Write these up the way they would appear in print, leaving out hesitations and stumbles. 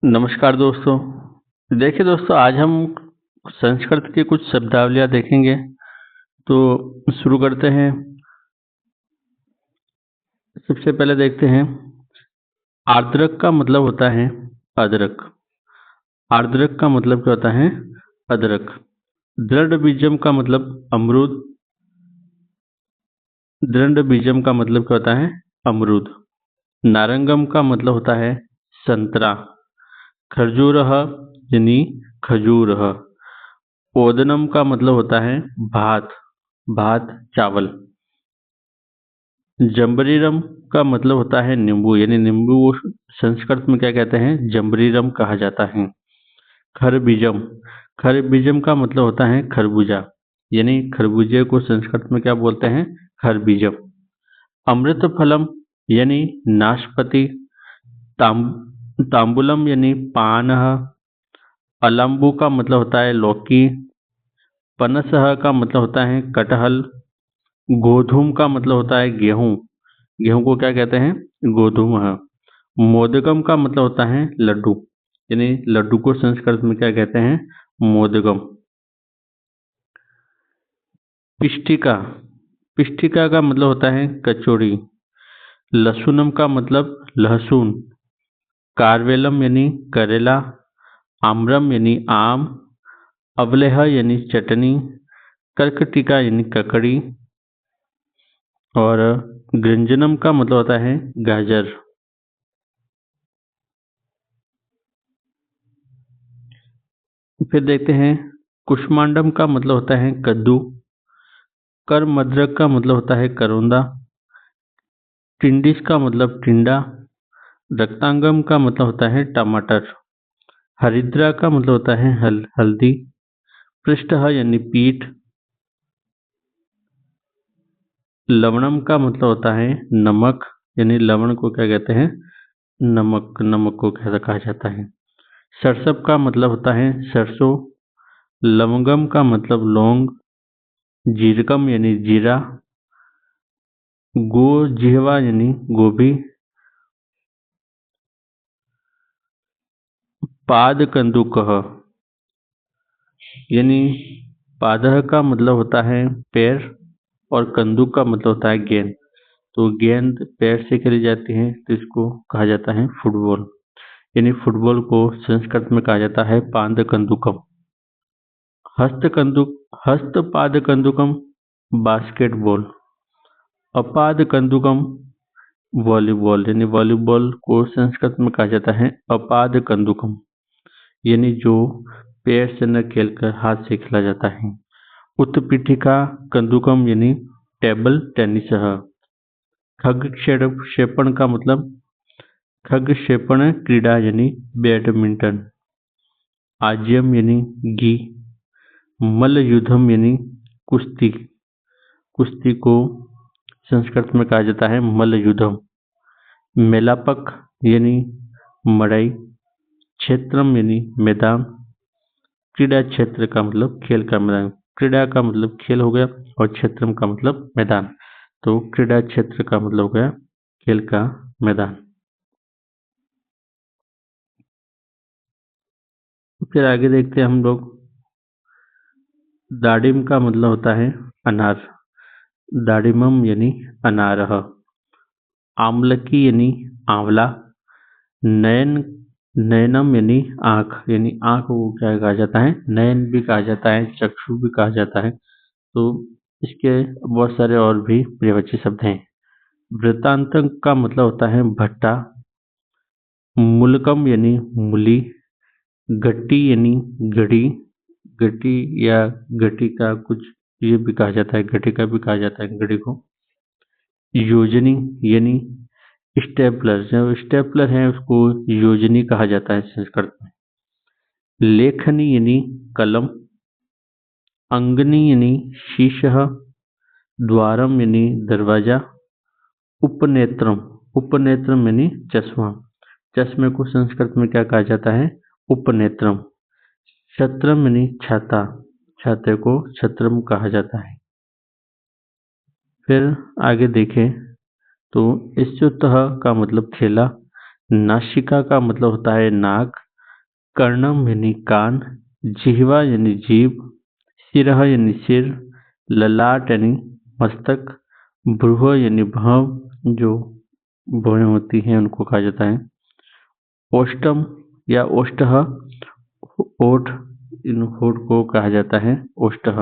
नमस्कार दोस्तों। देखिए दोस्तों, आज हम संस्कृत की कुछ शब्दावलियाँ देखेंगे। तो शुरू करते हैं। सबसे पहले देखते हैं। आर्द्रक का मतलब होता है अदरक। आर्द्रक का मतलब क्या होता है? अदरक। दृढ़ बीजम का मतलब अमरूद। दृढ़ बीजम का मतलब क्या होता है? अमरूद। नारंगम का मतलब होता है संतरा। खरजूरः यानी खजूर। ओदनम का मतलब होता है भात। भात चावल। जम्बरीरम का मतलब होता है नींबू, यानी नींबू संस्कृत में क्या कहते हैं? जम्बरीरम कहा जाता है। खरबीजम। खरबीजम का मतलब होता है खरबूजा, यानी खरबूजे को संस्कृत में क्या बोलते हैं? खरबीजम। अमृत फलम यानी नाशपाती। ताम तांबुलम यानी पान। अलम्बू का मतलब होता है लौकी। पनसह का मतलब होता है कटहल। गोधूम का मतलब होता है गेहूं। गेहूं को क्या कहते हैं? गोधूम। मोदगम का मतलब होता है लड्डू, यानी लड्डू को संस्कृत में क्या कहते हैं? मोदगम। पिष्टिका। पिष्टिका का मतलब होता है कचौड़ी। लहसुनम का मतलब लहसुन। कार्वेलम यानी करेला। आम्रम यानी आम। अवलेह यानी चटनी। कर्कटिका यानी ककड़ी। और गृंजनम का मतलब होता है गाजर। फिर देखते हैं। कुष्मांडम का मतलब होता है कद्दू। करमद्रक का मतलब होता है करौंदा। टिंडिस का मतलब टिंडा। रक्तांगम का मतलब होता है टमाटर। हरिद्रा का मतलब होता है हल्दी। पृष्ठ यानी पीठ। लवणम का मतलब होता है नमक, यानी लवण को क्या कहते हैं? नमक। नमक को कैसा कहा जाता है? सरसब का मतलब होता है सरसों। लवंगम का मतलब लौंग। जीरकम यानी जीरा। गो जिहवा यानी गोभी। पाद कंदुकः यानी पादः का मतलब होता है पैर, और कंदुक का मतलब होता है गेंद। तो गेंद पैर से खेली जाती है तो इसको कहा जाता है फुटबॉल, यानी फुटबॉल को संस्कृत में कहा जाता है पाद कंदुकम। हस्तकंदुक हस्तपाद कंदुकम बास्केटबॉल। अपाद कंदुकम वॉलीबॉल, यानी वॉलीबॉल को संस्कृत में कहा जाता है अपाद कंदुकम, यानी जो पैर से न खेलकर हाथ से खेला जाता है। उत्पीठिका कंदुकम यानी टेबल टेनिस। खगक्षेपण का मतलब खगक्षेपण क्रीड़ा यानी बैडमिंटन। आज्यम यानी घी। मल्लयुद्धम यानी कुश्ती। कुश्ती को संस्कृत में कहा जाता है मल्लयुद्धम। मेलापक यानी मड़ई। क्षेत्रम यानी मैदान। क्रीड़ा क्षेत्र का मतलब खेल का मैदान। क्रीड़ा का मतलब खेल हो गया, और क्षेत्रम का मतलब मैदान। तो क्रीड़ा क्षेत्र का मतलब हो गया खेल का मैदान। फिर आगे देखते हैं हम लोग। दाडिम का मतलब होता है अनार। दाडिमम यानी अनार। आमलकी यानी आंवला। नयन नयनम यानी आँख, यानी आँख को क्या कहा जाता है? नयन भी कहा जाता है, चक्षु भी कहा जाता है। तो इसके बहुत सारे और भी पर्यायवाची शब्द हैं। वृत्तांतम का मतलब होता है भट्टा। मूलकम यानी मूली। गट्टी यानी घड़ी। गट्टी या गट्टी का कुछ ये भी कहा जाता है, गट्टी का भी कहा जाता है घड़ी को। योजनी यानी स्टेपलर, जो स्टेपलर है उसको योजनी कहा जाता है संस्कृत में। लेखनी यानी कलम। अंगनी यानी शीशः। द्वारम यानी दरवाजा। उपनेत्रम। उपनेत्रम यानी चश्मा। चश्मे को संस्कृत में क्या कहा जाता है? उपनेत्रम। छत्रम यानी छाता। छाते को छत्रम कहा जाता है। फिर आगे देखें तो स्तुतः का मतलब खेला। नासिका का मतलब होता है नाक। कर्णम यानी कान, जिह्वा यानी जीभ, शिरः यानी सिर, ललाट यानी मस्तक, भ्रूः यानी भौं, जो भौहें होती हैं उनको कहा जाता है। ओष्ठम या ओष्ठः, ओठ, इन होठ को कहा जाता है ओष्ठः।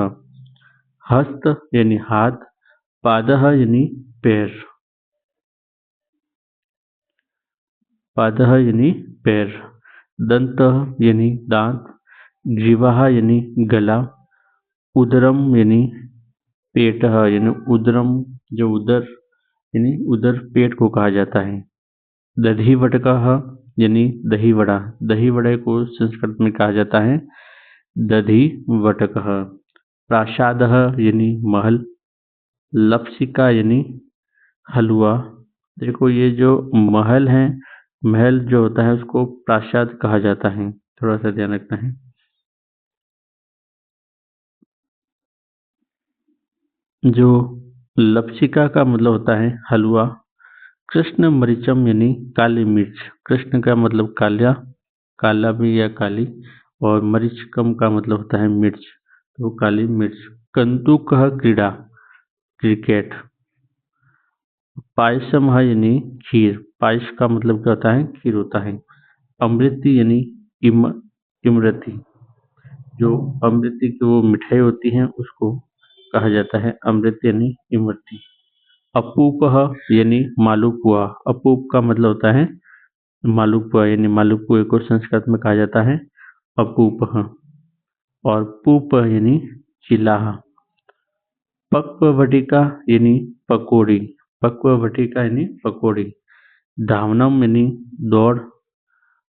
हस्त यानी हाथ, पादः यानी पैर, पादः यानी पैर, दंतः यानी दांत, जीवः यानी गला, उदरम यानी पेटः यानी उदरम, जो उदर यानी उदर पेट को कहा जाता है। दधी वटकः यानी दही वड़ा, दही वड़े को संस्कृत में कहा जाता है दधी वटकः। प्रासादः यानी महल, लपसिका यानी हलवा। देखो ये जो महल है, महल जो होता है उसको प्रासाद कहा जाता है, थोड़ा सा ध्यान रखना है। जो लपसिका का मतलब होता है हलवा। कृष्ण मरीचम यानी काली मिर्च, कृष्ण का मतलब काला, काला भी या काली, और मरीचकम का मतलब होता है मिर्च, तो काली मिर्च। कंदुकः क्रीड़ा, क्रिकेट। पायसम है यानी खीर, पायस का मतलब क्या होता है, खीर होता है। अमृति यानी इमरती, जो अमृति की वो मिठाई होती है उसको कहा जाता है अमृति यानी इमरती। अपूपः यानी मालपुआ, अपूप का मतलब होता है मालपुआ, यानी मालपुए को संस्कृत में कहा जाता है अपूपः। और पूप यानी चिल्लाह। पक्ववटिका यानी पकौड़ी, पक्ववटिका यानी पकौड़ी। धावनम यानी दौड़,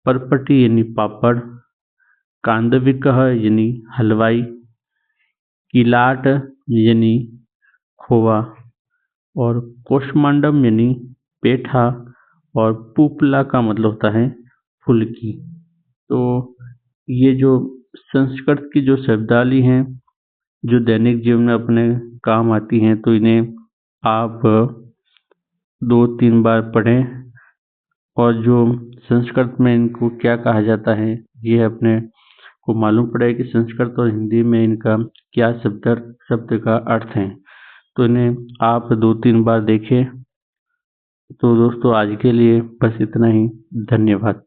परपटी यानी पापड़, कांदविकः यानी हलवाई, किलाट यानी खोवा, और कोष्मांडम यानी पेठा, और पुपला का मतलब होता है फुल्की। तो ये जो संस्कृत की जो शब्दावली हैं, जो दैनिक जीवन में अपने काम आती हैं, तो इन्हें आप 2-3 बार पढ़ें, और जो संस्कृत में इनको क्या कहा जाता है ये अपने को मालूम पड़े कि संस्कृत और हिंदी में इनका क्या शब्द का अर्थ है, तो इन्हें आप 2-3 बार देखें। तो दोस्तों आज के लिए बस इतना ही, धन्यवाद।